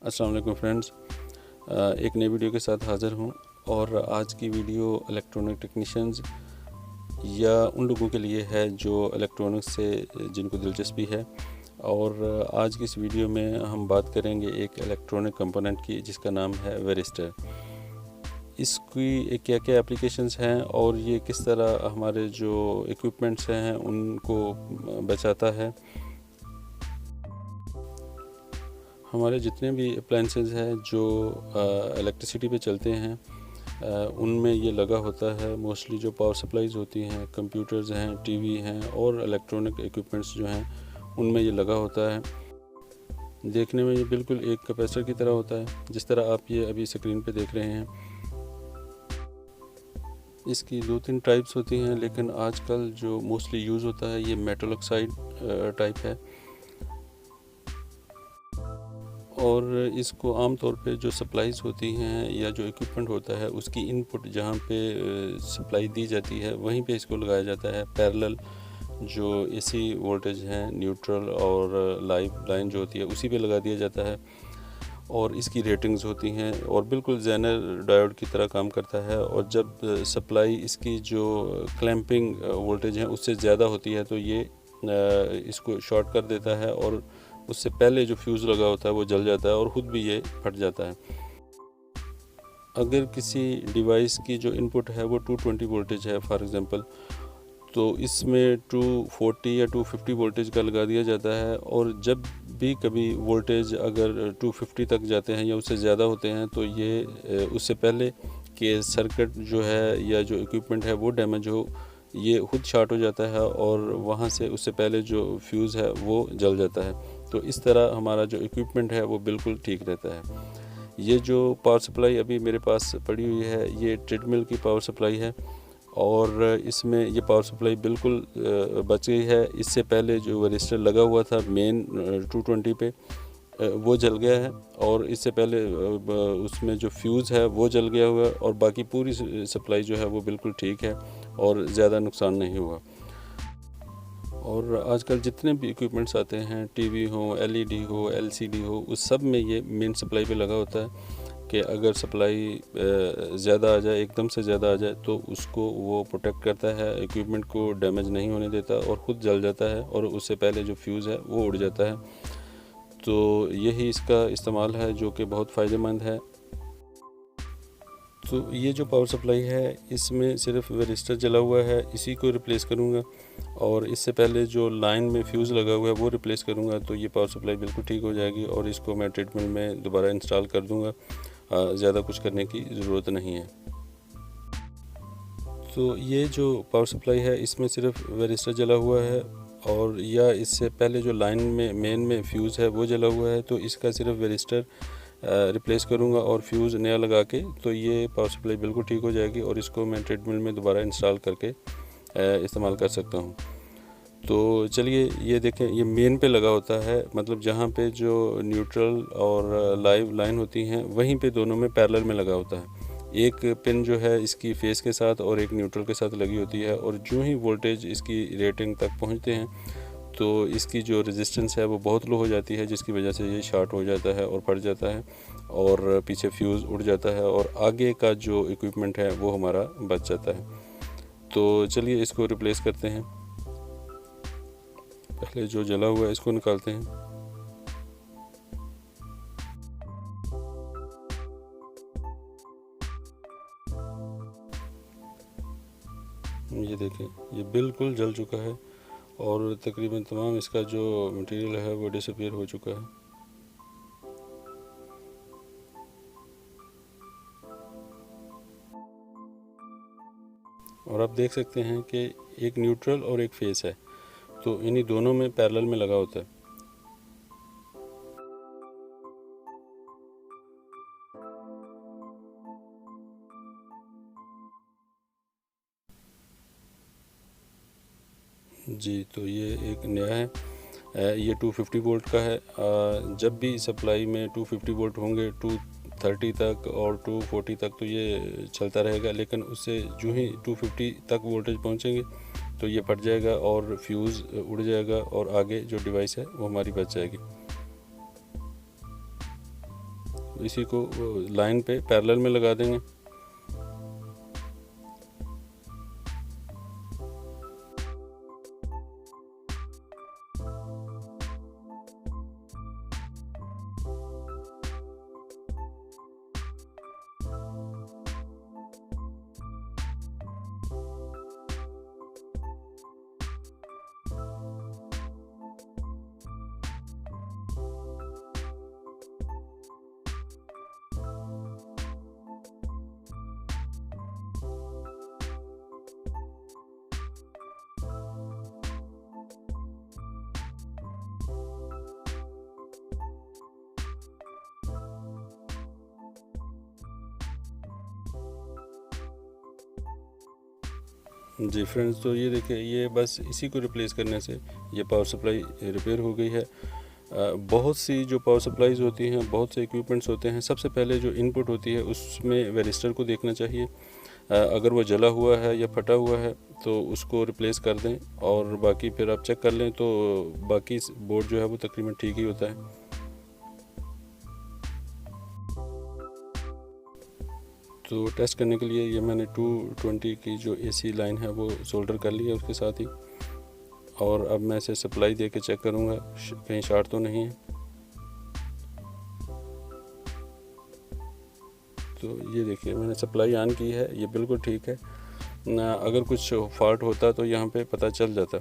अस्सलाम वालेकुम फ्रेंड्स, एक नई वीडियो के साथ हाज़िर हूँ। और आज की वीडियो इलेक्ट्रॉनिक टेक्नीशियंस या उन लोगों के लिए है जो इलेक्ट्रॉनिक्स से जिनको दिलचस्पी है। और आज की इस वीडियो में हम बात करेंगे एक इलेक्ट्रॉनिक कंपोनेंट की जिसका नाम है वेरिस्टर। इसकी क्या क्या एप्लीकेशंस हैं और ये किस तरह हमारे जो इक्विपमेंट्स हैं उनको बचाता है। हमारे जितने भी अप्लायंसेस हैं जो इलेक्ट्रिसिटी पे चलते हैं उनमें ये लगा होता है। मोस्टली जो पावर सप्लाईज़ होती हैं, कंप्यूटर्स हैं, टीवी हैं और इलेक्ट्रॉनिक इक्विपमेंट्स जो हैं उनमें ये लगा होता है। देखने में ये बिल्कुल एक कैपेसिटर की तरह होता है, जिस तरह आप ये अभी स्क्रीन पे देख रहे हैं। इसकी 2-3 टाइप्स होती हैं, लेकिन आजकल जो मोस्टली यूज़ होता है ये मेटल ऑक्साइड टाइप है। और इसको आम तौर पे जो सप्लाईज़ होती हैं या जो इक्विपमेंट होता है उसकी इनपुट जहाँ पे सप्लाई दी जाती है वहीं पे इसको लगाया जाता है। पैरेलल जो एसी वोल्टेज हैं, न्यूट्रल और लाइव लाइन जो होती है उसी पे लगा दिया जाता है। और इसकी रेटिंग्स होती हैं और बिल्कुल जेनर डायोड की तरह काम करता है। और जब सप्लाई इसकी जो क्लैंपिंग वोल्टेज है उससे ज़्यादा होती है तो ये इसको शॉर्ट कर देता है और उससे पहले जो फ्यूज़ लगा होता है वो जल जाता है और ख़ुद भी ये फट जाता है। अगर किसी डिवाइस की जो इनपुट है वो 220 वोल्टेज है फॉर एग्ज़ाम्पल, तो इसमें 240 या 250 वोल्टेज का लगा दिया जाता है। और जब भी कभी वोल्टेज अगर 250 तक जाते हैं या उससे ज़्यादा होते हैं तो ये उससे पहले कि सर्किट जो है या जो इक्विपमेंट है वो डैमेज हो, ये खुद शॉर्ट हो जाता है और वहाँ से उससे पहले जो फ्यूज़ है वो जल जाता है। तो इस तरह हमारा जो इक्विपमेंट है वो बिल्कुल ठीक रहता है। ये जो पावर सप्लाई अभी मेरे पास पड़ी हुई है ये ट्रेडमिल की पावर सप्लाई है और इसमें ये पावर सप्लाई बिल्कुल बच गई है। इससे पहले जो वेरिस्टर लगा हुआ था मेन 220 पे वो जल गया है और इससे पहले उसमें जो फ्यूज़ है वो जल गया हुआ है और बाकी पूरी सप्लाई जो है वो बिल्कुल ठीक है और ज़्यादा नुकसान नहीं हुआ। और आजकल जितने भी इक्विपमेंट्स आते हैं, टीवी हो, एलईडी हो, एलसीडी हो, उस सब में ये मेन सप्लाई पे लगा होता है कि अगर सप्लाई ज़्यादा आ जाए, एकदम से ज़्यादा आ जाए तो उसको वो प्रोटेक्ट करता है, इक्विपमेंट को डैमेज नहीं होने देता और ख़ुद जल जाता है और उससे पहले जो फ्यूज़ है वो उड़ जाता है। तो यही इसका इस्तेमाल है जो कि बहुत फ़ायदेमंद है। तो ये जो पावर सप्लाई है इसमें सिर्फ वेरिस्टर जला हुआ है, इसी को रिप्लेस करूँगा और इससे पहले जो लाइन में फ्यूज़ लगा हुआ है वो रिप्लेस करूँगा। तो ये पावर सप्लाई बिल्कुल ठीक हो जाएगी और इसको मैं ट्रीटमेंट में दोबारा इंस्टॉल कर दूँगा। ज़्यादा कुछ करने की ज़रूरत नहीं है। तो ये जो पावर सप्लाई है इसमें सिर्फ वेरिस्टर जला हुआ है और या इससे पहले जो लाइन में मेन में फ्यूज़ है वो जला हुआ है, तो इसका सिर्फ वेरिस्टर रिप्लेस करूँगा और फ्यूज़ नया लगा के तो ये पावर सप्लाई बिल्कुल ठीक हो जाएगी और इसको मैं ट्रेडमिल में दोबारा इंस्टॉल करके इस्तेमाल कर सकता हूँ। तो चलिए ये देखें, ये मेन पे लगा होता है, मतलब जहाँ पे जो न्यूट्रल और लाइव लाइन होती हैं वहीं पे दोनों में पैरेलल में लगा होता है। एक पिन जो है इसकी फेस के साथ और एक न्यूट्रल के साथ लगी होती है और जो ही वोल्टेज इसकी रेटिंग तक पहुँचते हैं तो इसकी जो रेजिस्टेंस है वो बहुत लो हो जाती है, जिसकी वजह से ये शॉर्ट हो जाता है और फट जाता है और पीछे फ्यूज़ उड़ जाता है और आगे का जो इक्विपमेंट है वो हमारा बच जाता है। तो चलिए इसको रिप्लेस करते हैं। पहले जो जला हुआ है इसको निकालते हैं। ये देखें, ये बिल्कुल जल चुका है और तकरीबन तमाम इसका जो मटेरियल है वो डिसअपीयर हो चुका है। और आप देख सकते हैं कि एक न्यूट्रल और एक फेस है, तो इन्हीं दोनों में पैरेलल में लगा होता है। जी, तो ये एक नया है, ये 250 वोल्ट का है। जब भी सप्लाई में 250 वोल्ट होंगे 230 तक और 240 तक तो ये चलता रहेगा, लेकिन उससे जो ही 250 तक वोल्टेज पहुंचेंगे तो ये फट जाएगा और फ्यूज़ उड़ जाएगा और आगे जो डिवाइस है वो हमारी बच जाएगी। इसी को लाइन पे पैरेलल में लगा देंगे। जी फ्रेंड्स, तो ये देखिए, ये बस इसी को रिप्लेस करने से ये पावर सप्लाई रिपेयर हो गई है। बहुत सी जो पावर सप्लाईज़ होती हैं, बहुत से इक्विपमेंट्स होते हैं, सबसे पहले जो इनपुट होती है उसमें वेरिस्टर को देखना चाहिए। अगर वो जला हुआ है या फटा हुआ है तो उसको रिप्लेस कर दें, और बाकी फिर आप चेक कर लें तो बाकी बोर्ड जो है वो तकरीबन ठीक ही होता है। तो टेस्ट करने के लिए ये मैंने 220 की जो एसी लाइन है वो सोल्डर कर ली है उसके साथ ही, और अब मैं इसे सप्लाई दे के चेक करूँगा कहीं शॉर्ट तो नहीं है। तो ये देखिए, मैंने सप्लाई ऑन की है, ये बिल्कुल ठीक है। अगर कुछ फॉल्ट होता तो यहाँ पे पता चल जाता।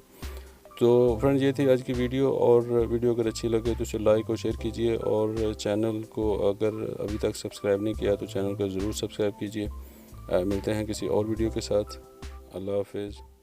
तो फ्रेंड्स, ये थी आज की वीडियो, और वीडियो अगर अच्छी लगे तो इसे लाइक और शेयर कीजिए, और चैनल को अगर अभी तक सब्सक्राइब नहीं किया तो चैनल को ज़रूर सब्सक्राइब कीजिए। मिलते हैं किसी और वीडियो के साथ। अल्लाह हाफिज़।